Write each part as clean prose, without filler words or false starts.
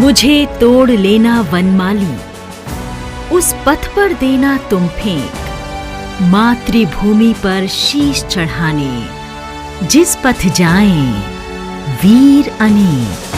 मुझे तोड़ लेना वनमाली, उस पथ पर देना तुम फेंक, मातृभूमि पर शीश चढ़ाने, जिस पथ जाएं वीर अनेक।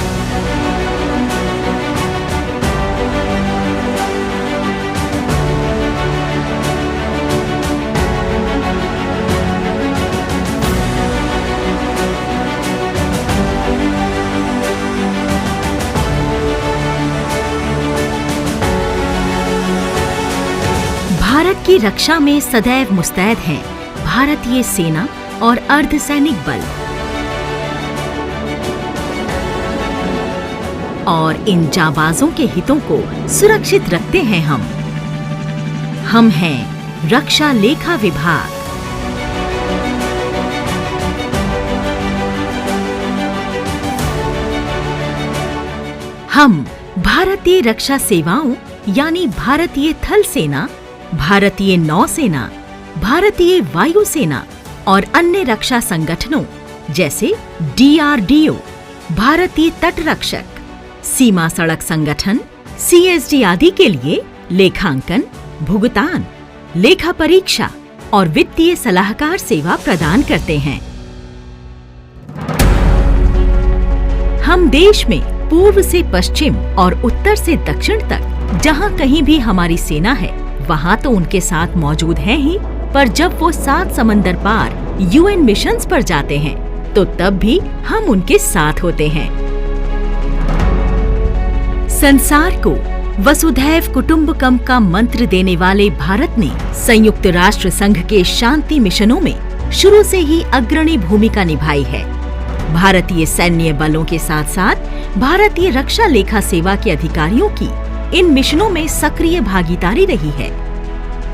भारत की रक्षा में सदैव मुस्तैद हैं भारतीय सेना और अर्धसैनिक बल, और इन जाबाजों के हितों को सुरक्षित रखते हैं हम हैं रक्षा लेखा विभाग। हम भारतीय रक्षा सेवाओं यानी भारतीय थल सेना, भारतीय नौसेना, भारतीय वायुसेना और अन्य रक्षा संगठनों जैसे DRDO, भारतीय तट रक्षक, सीमा सड़क संगठन, CSD आदि के लिए लेखांकन, भुगतान, लेखा परीक्षा और वित्तीय सलाहकार सेवा प्रदान करते हैं। हम देश में पूर्व से पश्चिम और उत्तर से दक्षिण तक जहां कहीं भी हमारी सेना है वहां तो उनके साथ मौजूद हैं ही, पर जब वो 7 समंदर पार UN मिशंस पर जाते हैं तो तब भी हम उनके साथ होते हैं। संसार को वसुधैव कुटुंबकम का मंत्र देने वाले भारत ने संयुक्त राष्ट्र संघ के शांति मिशनों में शुरू से ही अग्रणी भूमिका निभाई है। भारतीय सैन्य बलों के साथ साथ भारतीय रक्षा लेखा सेवा के अधिकारियों की इन मिशनों में सक्रिय भागीदारी रही है।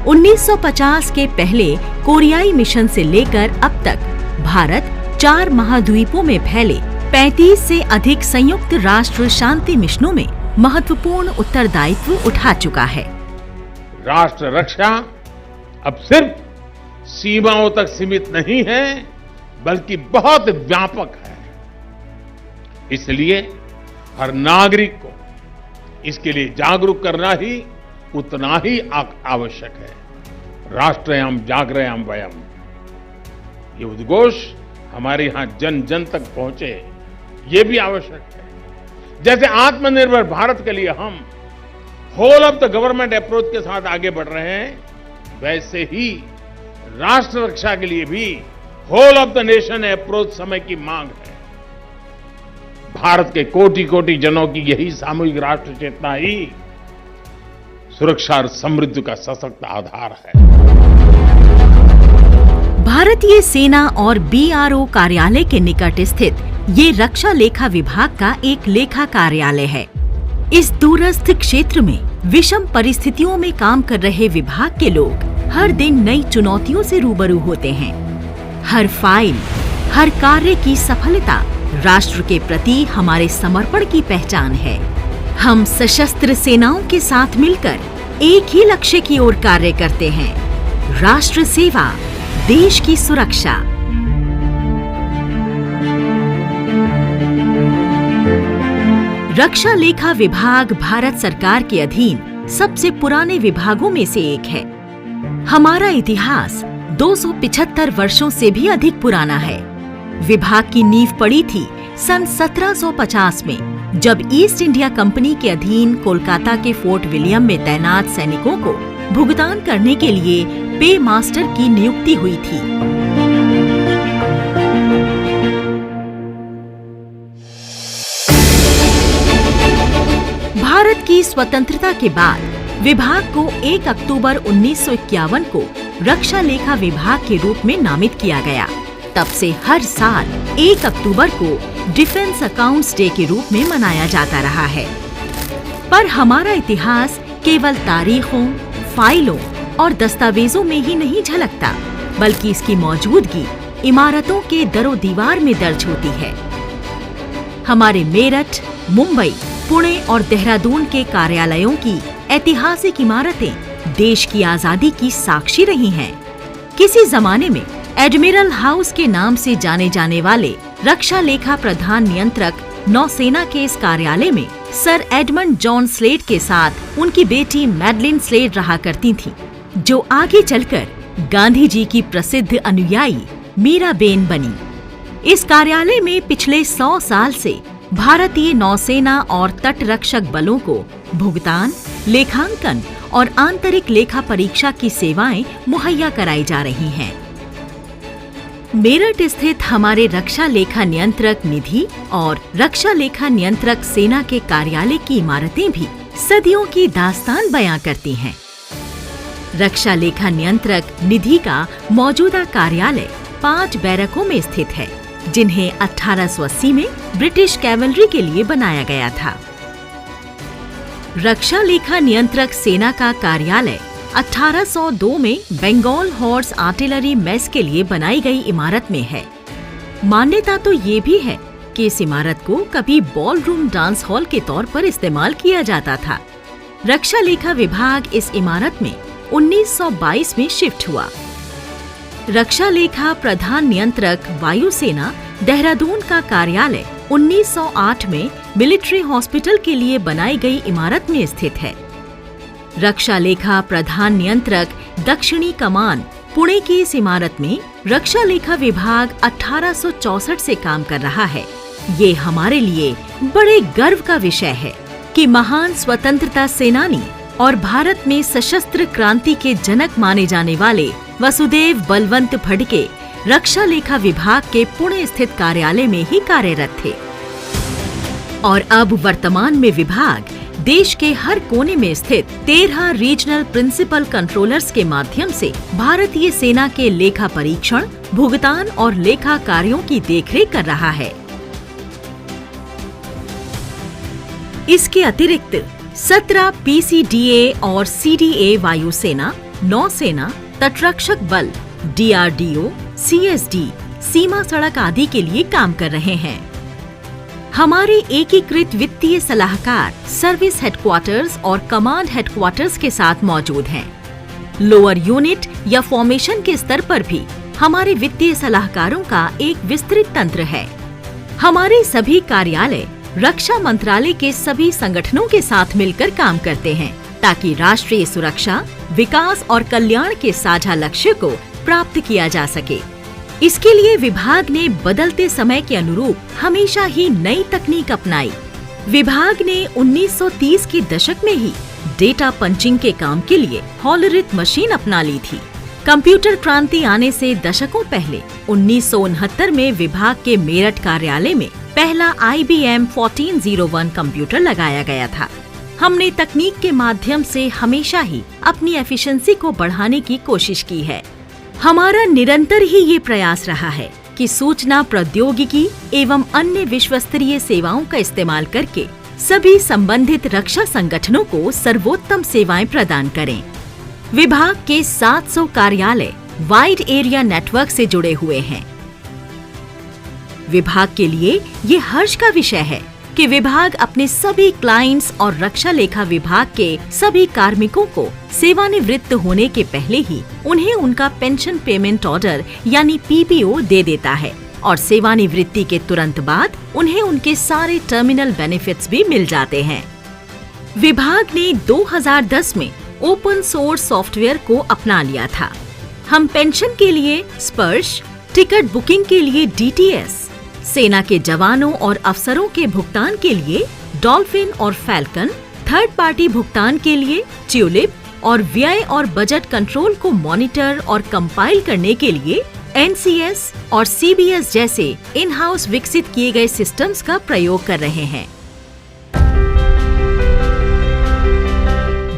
1950 के पहले कोरियाई मिशन से लेकर अब तक भारत 4 महाद्वीपों में फैले 35 से अधिक संयुक्त राष्ट्र शांति मिशनों में महत्वपूर्ण उत्तरदायित्व उठा चुका है। राष्ट्र रक्षा अब सिर्फ सीमाओं तक सीमित नहीं है, बल्कि बहुत व्यापक है। इसलिए हर नागरिक को इसके लिए जागरूक करना ही उतना ही आवश्यक है। राष्ट्रयाम जागरयाम वयम, ये उद्घोष हमारे यहाँ जन जन तक पहुंचे, ये भी आवश्यक है। जैसे आत्मनिर्भर भारत के लिए हम whole of the government approach के साथ आगे बढ़ रहे हैं, वैसे ही राष्ट्र रक्षा के लिए भी whole of the nation approach समय की मांग है। भारत के कोटि कोटि जनों की यही सामूहिक राष्ट्र चेतना ही सुरक्षा और समृद्धि का सशक्त आधार है। भारतीय सेना और BRO कार्यालय के निकट स्थित ये रक्षा लेखा विभाग का एक लेखा कार्यालय है। इस दूरस्थ क्षेत्र में विषम परिस्थितियों में काम कर रहे विभाग के लोग हर दिन नई चुनौतियों से रूबरू होते हैं। हर फाइल, हर कार्य की सफलता राष्ट्र के प्रति हमारे समर्पण की पहचान है। हम सशस्त्र सेनाओं के साथ मिलकर एक ही लक्ष्य की ओर कार्य करते हैं, राष्ट्र सेवा, देश की सुरक्षा। रक्षा लेखा विभाग भारत सरकार के अधीन सबसे पुराने विभागों में से एक है। हमारा इतिहास 275 वर्षों से भी अधिक पुराना है। विभाग की नींव पड़ी थी सन 1750 में, जब ईस्ट इंडिया कंपनी के अधीन कोलकाता के फोर्ट विलियम में तैनात सैनिकों को भुगतान करने के लिए पे मास्टर की नियुक्ति हुई थी। भारत की स्वतंत्रता के बाद विभाग को 1 अक्टूबर 1951 को रक्षा लेखा विभाग के रूप में नामित किया गया। तब से हर साल 1 अक्टूबर को डिफेंस अकाउंट्स डे के रूप में मनाया जाता रहा है। पर हमारा इतिहास केवल तारीखों, फाइलों और दस्तावेजों में ही नहीं झलकता, बल्कि इसकी मौजूदगी इमारतों के दरो दीवार में दर्ज होती है। हमारे मेरठ, मुंबई, पुणे और देहरादून के कार्यालयों की ऐतिहासिक इमारतें देश की आजादी की साक्षी रही हैं। किसी जमाने में एडमिरल हाउस के नाम से जाने जाने वाले रक्षा लेखा प्रधान नियंत्रक नौसेना के इस कार्यालय में सर एडमंड जॉन स्लेड के साथ उनकी बेटी मैडलिन स्लेड रहा करती थीं, जो आगे चलकर गांधी जी की प्रसिद्ध अनुयायी मीराबेन बनी। इस कार्यालय में पिछले 100 साल से भारतीय नौसेना और तटरक्षक बलों को भुगतान, लेखांकन और आंतरिक लेखा परीक्षा की सेवाएं मुहैया कराई जा रही हैं। मेरठ स्थित हमारे रक्षा लेखा नियंत्रक निधि और रक्षा लेखा नियंत्रक सेना के कार्यालय की इमारतें भी सदियों की दास्तान बयां करती हैं। रक्षा लेखा नियंत्रक निधि का मौजूदा कार्यालय 5 बैरकों में स्थित है, जिन्हें 1880 में ब्रिटिश कैवलरी के लिए बनाया गया था। रक्षा लेखा नियंत्रक सेना का कार्यालय 1802 में बंगाल हॉर्स आर्टिलरी मेस के लिए बनाई गई इमारत में है। मान्यता तो ये भी है कि इस इमारत को कभी बॉल रूम डांस हॉल के तौर पर इस्तेमाल किया जाता था। रक्षा लेखा विभाग इस इमारत में 1922 में शिफ्ट हुआ। रक्षा लेखा प्रधान नियंत्रक वायुसेना देहरादून का कार्यालय 1908 में मिलिट्री हॉस्पिटल के लिए बनाई गई इमारत में स्थित है। रक्षा लेखा प्रधान नियंत्रक दक्षिणी कमान पुणे की इस इमारत में रक्षा लेखा विभाग 1864 से काम कर रहा है। ये हमारे लिए बड़े गर्व का विषय है कि महान स्वतंत्रता सेनानी और भारत में सशस्त्र क्रांति के जनक माने जाने वाले वसुदेव बलवंत फडके रक्षा लेखा विभाग के पुणे स्थित कार्यालय में ही कार्यरत थे और अब वर्तमान में विभाग देश के हर कोने में स्थित 13 रीजनल प्रिंसिपल कंट्रोलर्स के माध्यम से भारतीय सेना के लेखा परीक्षण, भुगतान और लेखा कार्यों की देखरेख कर रहा है। इसके अतिरिक्त 17 पीसीडीए और सीडीए वायुसेना, नौसेना, तटरक्षक बल, डीआरडीओ, सीएसडी, सीमा सड़क आदि के लिए काम कर रहे हैं। हमारे एकीकृत वित्तीय सलाहकार सर्विस हेडक्वार्टर्स और कमांड हेडक्वार्टर्स के साथ मौजूद हैं। लोअर यूनिट या फॉर्मेशन के स्तर पर भी हमारे वित्तीय सलाहकारों का एक विस्तृत तंत्र है। हमारे सभी कार्यालय रक्षा मंत्रालय के सभी संगठनों के साथ मिलकर काम करते हैं ताकि राष्ट्रीय सुरक्षा, विकास और कल्याण के साझा लक्ष्य को प्राप्त किया जा सके। इसके लिए विभाग ने बदलते समय के अनुरूप हमेशा ही नई तकनीक अपनाई। विभाग ने 1930 के दशक में ही डेटा पंचिंग के काम के लिए हॉलरिथ मशीन अपना ली थी। कंप्यूटर क्रांति आने से दशकों पहले 1969 में विभाग के मेरठ कार्यालय में पहला IBM 1401 कंप्यूटर लगाया गया था। हमने तकनीक के माध्यम से हमेशा ही अपनी एफिशिएंसी को बढ़ाने की कोशिश की है। हमारा निरंतर ही ये प्रयास रहा है कि सूचना प्रौद्योगिकी एवं अन्य विश्वस्तरीय सेवाओं का इस्तेमाल करके सभी संबंधित रक्षा संगठनों को सर्वोत्तम सेवाएं प्रदान करें। विभाग के 700 कार्यालय वाइड एरिया नेटवर्क से जुड़े हुए हैं। विभाग के लिए ये हर्ष का विषय है कि विभाग अपने सभी क्लाइंट्स और रक्षा लेखा विभाग के सभी कार्मिकों को सेवानिवृत्त होने के पहले ही उन्हें उनका पेंशन पेमेंट ऑर्डर यानी PPO दे देता है और सेवानिवृत्ति के तुरंत बाद उन्हें उनके सारे टर्मिनल बेनिफिट्स भी मिल जाते हैं। विभाग ने 2010 में ओपन सोर्स सॉफ्टवेयर को अपना लिया था। हम पेंशन के लिए स्पर्श, टिकट बुकिंग के लिए DTS, सेना के जवानों और अफसरों के भुगतान के लिए डॉल्फिन और फैल्कन, थर्ड पार्टी भुगतान के लिए ट्यूलिप और व्यय और बजट कंट्रोल को मॉनिटर और कंपाइल करने के लिए NCS और CBS जैसे इन हाउस विकसित किए गए सिस्टम्स का प्रयोग कर रहे हैं।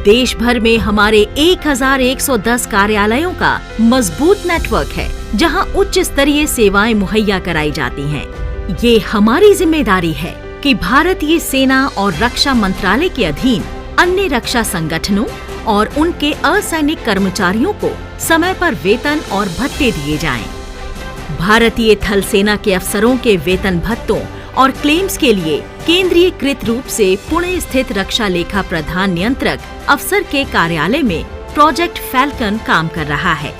देश भर में हमारे 1110 कार्यालयों का मजबूत नेटवर्क है जहां उच्च स्तरीय सेवाएं मुहैया कराई जाती हैं। ये हमारी जिम्मेदारी है कि भारतीय सेना और रक्षा मंत्रालय के अधीन अन्य रक्षा संगठनों और उनके असैनिक कर्मचारियों को समय पर वेतन और भत्ते दिए जाएं। भारतीय थल सेना के अफसरों के वेतन भत्तों और क्लेम्स के लिए केंद्रीयकृत रूप से पुणे स्थित रक्षा लेखा प्रधान नियंत्रक अफसर के कार्यालय में प्रोजेक्ट फैल्कन काम कर रहा है।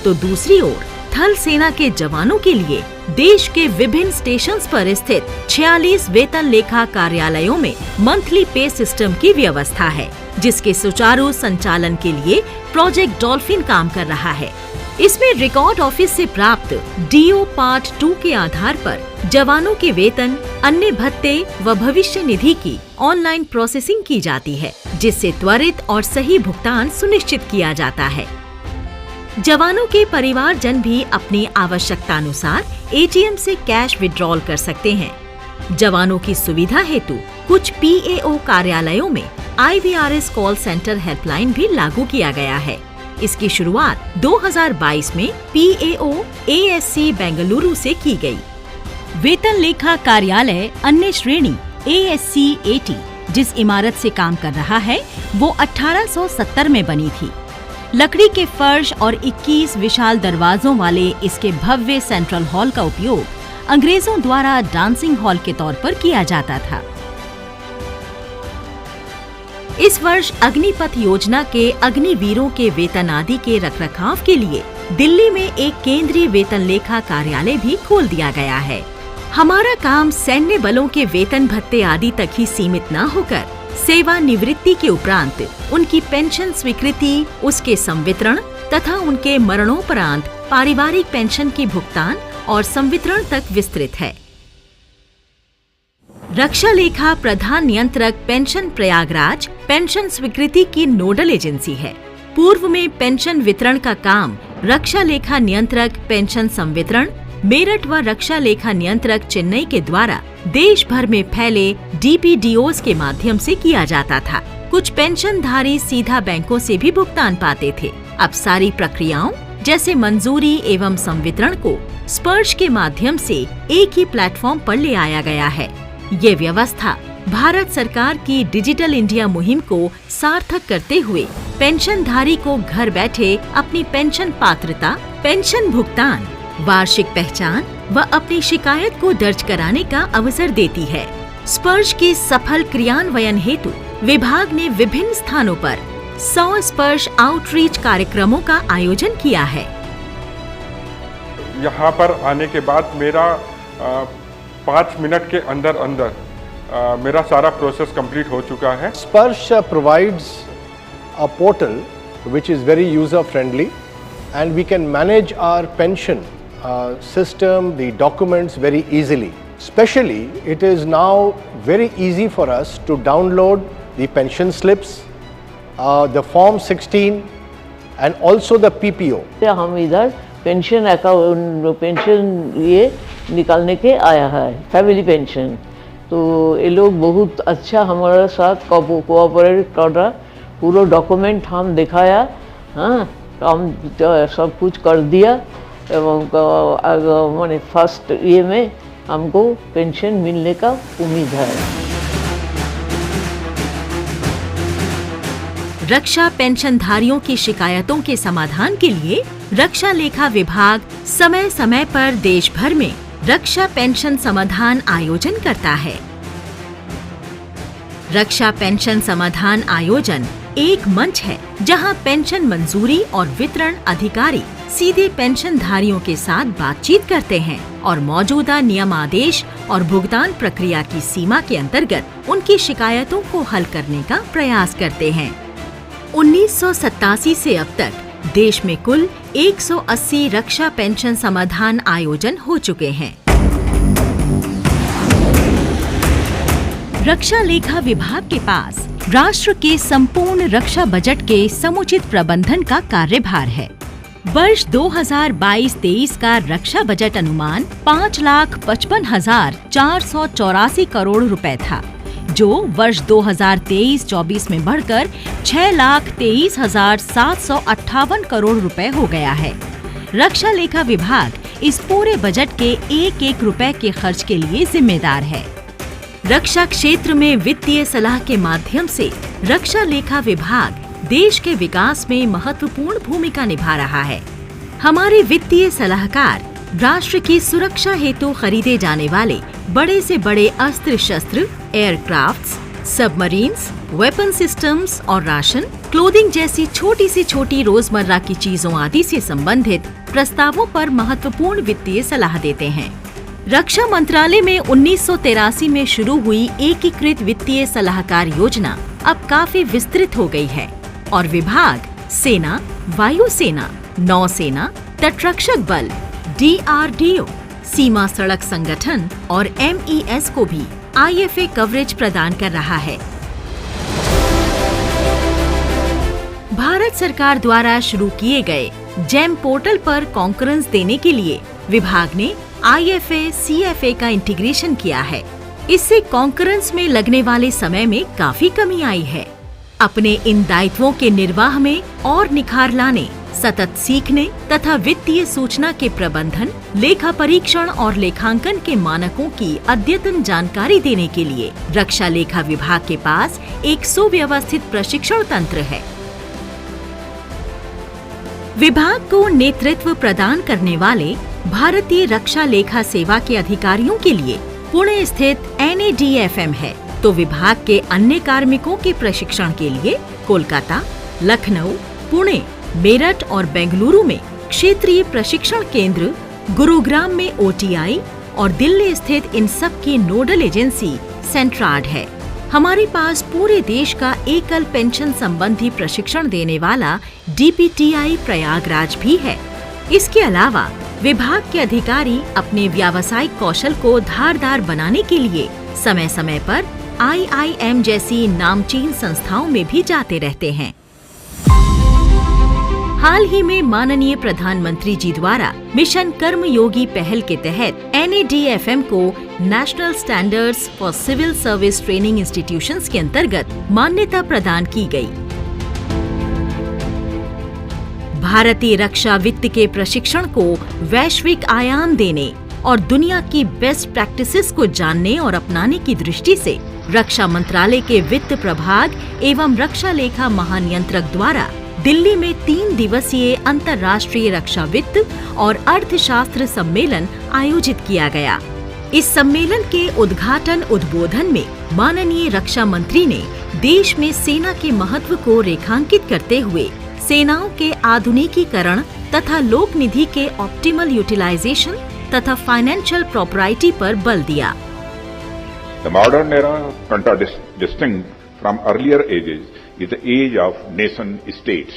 तो दूसरी ओर थल सेना के जवानों के लिए देश के विभिन्न स्टेशंस पर स्थित 46 वेतन लेखा कार्यालयों में मंथली पे सिस्टम की व्यवस्था है, जिसके सुचारू संचालन के लिए प्रोजेक्ट डॉल्फिन काम कर रहा है। इसमें रिकॉर्ड ऑफिस से प्राप्त डीओ पार्ट 2 के आधार पर जवानों के वेतन, अन्य भत्ते व भविष्य निधि की ऑनलाइन प्रोसेसिंग की जाती है, जिससे त्वरित और सही भुगतान सुनिश्चित किया जाता है। जवानों के परिवारजन भी अपनी आवश्यकता अनुसार एटीएम से कैश विड्रॉल कर सकते हैं। जवानों की सुविधा हेतु कुछ पीएओ कार्यालयों में IVRS कॉल सेंटर हेल्पलाइन भी लागू किया गया है। इसकी शुरुआत 2022 में पीएओ ASC बेंगलुरु से की गई। वेतन लेखा कार्यालय अन्य श्रेणी ASC AT जिस इमारत से काम कर रहा है वो 1870 में बनी थी। लकड़ी के फर्श और 21 विशाल दरवाजों वाले इसके भव्य सेंट्रल हॉल का उपयोग अंग्रेजों द्वारा डांसिंग हॉल के तौर पर किया जाता था। इस वर्ष अग्निपथ योजना के अग्निवीरों के वेतन आदि के रखरखाव के लिए दिल्ली में एक केंद्रीय वेतन लेखा कार्यालय भी खोल दिया गया है। हमारा काम सैन्य बलों के वेतन भत्ते आदि तक ही सीमित न होकर सेवा निवृत्ति के उपरांत उनकी पेंशन स्वीकृति, उसके संवितरण तथा उनके मरणोपरांत पारिवारिक पेंशन की भुगतान और संवितरण तक विस्तृत है। रक्षा लेखा प्रधान नियंत्रक पेंशन प्रयागराज पेंशन स्वीकृति की नोडल एजेंसी है। पूर्व में पेंशन वितरण का काम रक्षा लेखा नियंत्रक पेंशन संवितरण मेरठ व रक्षा लेखा नियंत्रक चेन्नई के द्वारा देश भर में फैले DPDOs के माध्यम से किया जाता था। कुछ पेंशनधारी सीधा बैंकों से भी भुगतान पाते थे। अब सारी प्रक्रियाओं जैसे मंजूरी एवं संवितरण को स्पर्श के माध्यम से एक ही प्लेटफॉर्म पर ले आया गया है। ये व्यवस्था भारत सरकार की डिजिटल इंडिया मुहिम को सार्थक करते हुए पेंशनधारी को घर बैठे अपनी पेंशन पात्रता, पेंशन भुगतान, वार्षिक पहचान व अपनी शिकायत को दर्ज कराने का अवसर देती है। स्पर्श के सफल क्रियान्वयन हेतु विभाग ने विभिन्न स्थानों पर 100 स्पर्श आउटरीच कार्यक्रमों का आयोजन किया है। यहाँ पर आने के बाद मेरा 5 मिनट के अंदर मेरा सारा प्रोसेस कंप्लीट हो चुका है। Sparsh provides a portal which is very user friendly and we can manage our pension system, the documents very easily. Especially it is now very easy for us to download the pension slips, the form 16 and also the PPO. हम इधर pension account pension ये निकालने के आया है, family pension. तो ये लोग बहुत अच्छा हमारे साथ कोऑपरेट कर रहा, पूरा डॉक्यूमेंट हम दिखाया, हाँ हम सब कुछ कर दिया एवं मैंने फर्स्ट ये में हमको पेंशन मिलने का उम्मीद है। रक्षा पेंशनधारियों की शिकायतों के समाधान के लिए रक्षा लेखा विभाग समय समय पर देश भर में रक्षा पेंशन समाधान आयोजन करता है। रक्षा पेंशन समाधान आयोजन एक मंच है जहां पेंशन मंजूरी और वितरण अधिकारी सीधे पेंशनधारियों के साथ बातचीत करते हैं और मौजूदा नियमादेश और भुगतान प्रक्रिया की सीमा के अंतर्गत उनकी शिकायतों को हल करने का प्रयास करते हैं। 1987 से अब तक देश में कुल 180 रक्षा पेंशन समाधान आयोजन हो चुके हैं। रक्षा लेखा विभाग के पास राष्ट्र के संपूर्ण रक्षा बजट के समुचित प्रबंधन का कार्यभार है। वर्ष 2022-23 का रक्षा बजट अनुमान 5,55,484 करोड़ रुपए था, जो वर्ष 2023-24 में बढ़कर 6,23,758 करोड़ रुपए हो गया है। रक्षा लेखा विभाग इस पूरे बजट के एक रुपए के खर्च के लिए जिम्मेदार है। रक्षा क्षेत्र में वित्तीय सलाह के माध्यम से रक्षा लेखा विभाग देश के विकास में महत्वपूर्ण भूमिका निभा रहा है। हमारे वित्तीय सलाहकार राष्ट्र की सुरक्षा हेतु खरीदे जाने वाले बड़े से बड़े अस्त्र शस्त्र, एयरक्राफ्ट्स, सबमरीन्स, वेपन सिस्टम्स और राशन, क्लोथिंग जैसी छोटी से छोटी रोजमर्रा की चीजों आदि से संबंधित प्रस्तावों पर महत्वपूर्ण वित्तीय सलाह देते हैं। रक्षा मंत्रालय में 1983 में शुरू हुई एकीकृत वित्तीय सलाहकार योजना अब काफी विस्तृत हो गई है और विभाग सेना, वायुसेना, नौसेना, तटरक्षक बल, DRDO, सीमा सड़क संगठन और MES को भी IFA कवरेज प्रदान कर रहा है। भारत सरकार द्वारा शुरू किए गए जेम पोर्टल पर कॉन्करेंस देने के लिए विभाग ने IFA CFA का इंटीग्रेशन किया है। इससे कॉन्करेंस में लगने वाले समय में काफी कमी आई है। अपने इन दायित्वों के निर्वाह में और निखार लाने, सतत सीखने तथा वित्तीय सूचना के प्रबंधन, लेखा परीक्षण और लेखांकन के मानकों की अद्यतन जानकारी देने के लिए रक्षा लेखा विभाग के पास एक सुव्यवस्थित प्रशिक्षण तंत्र है। विभाग को नेतृत्व प्रदान करने वाले भारतीय रक्षा लेखा सेवा के अधिकारियों के लिए पुणे स्थित NADFM है, तो विभाग के अन्य कार्मिकों के प्रशिक्षण के लिए कोलकाता, लखनऊ, पुणे, मेरठ और बेंगलुरु में क्षेत्रीय प्रशिक्षण केंद्र, गुरुग्राम में OTI और दिल्ली स्थित इन सब की नोडल एजेंसी सेंट्राड है। हमारे पास पूरे देश का एकल पेंशन संबंधी प्रशिक्षण देने वाला DPTI प्रयागराज भी है। इसके अलावा विभाग के अधिकारी अपने व्यावसायिक कौशल को धारदार बनाने के लिए समय समय पर IIM जैसी नामचीन संस्थाओं में भी जाते रहते हैं। हाल ही में माननीय प्रधानमंत्री जी द्वारा मिशन कर्मयोगी पहल के तहत NADFM को national standards for civil service training institutions के अंतर्गत मान्यता प्रदान की गई। भारतीय रक्षा वित्त के प्रशिक्षण को वैश्विक आयाम देने और दुनिया की बेस्ट प्रैक्टिसेस को जानने और अपनाने की दृष्टि से रक्षा मंत्रालय के वित्त प्रभाग एवं रक्षा लेखा महानियंत्रक द्वारा दिल्ली में 3 दिवसीय अंतर्राष्ट्रीय रक्षा वित्त और अर्थशास्त्र सम्मेलन आयोजित किया गया। इस सम्मेलन के उद्घाटन उद्बोधन में माननीय रक्षा मंत्री ने देश में सेना के महत्व को रेखांकित करते हुए सेनाओं के आधुनिकीकरण तथा लोक निधि के ऑप्टिमल यूटिलाइजेशन तथा फाइनेंशियल प्रॉपर्टी पर बल दिया। The modern era, distinct from earlier ages, is the age of nation states.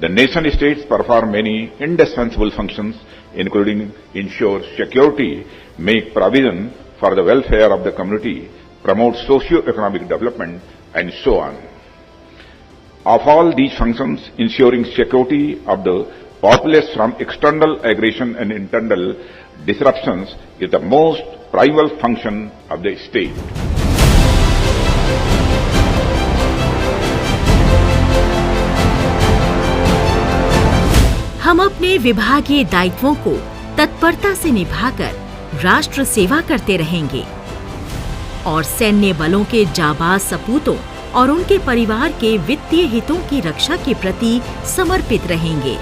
The nation states perform many indispensable functions, including ensure security, make provision for the welfare of the community, promote socio-economic development, and so on. Of all these functions, ensuring security of the populace from external aggression and internal disruptions is the most primal function of the state. हम अपने विभागीय दायित्वों को तत्परता से निभाकर राष्ट्र सेवा करते रहेंगे और सैन्य बलों के जाबाज सपूतों और उनके परिवार के वित्तीय हितों की रक्षा के प्रति समर्पित रहेंगे।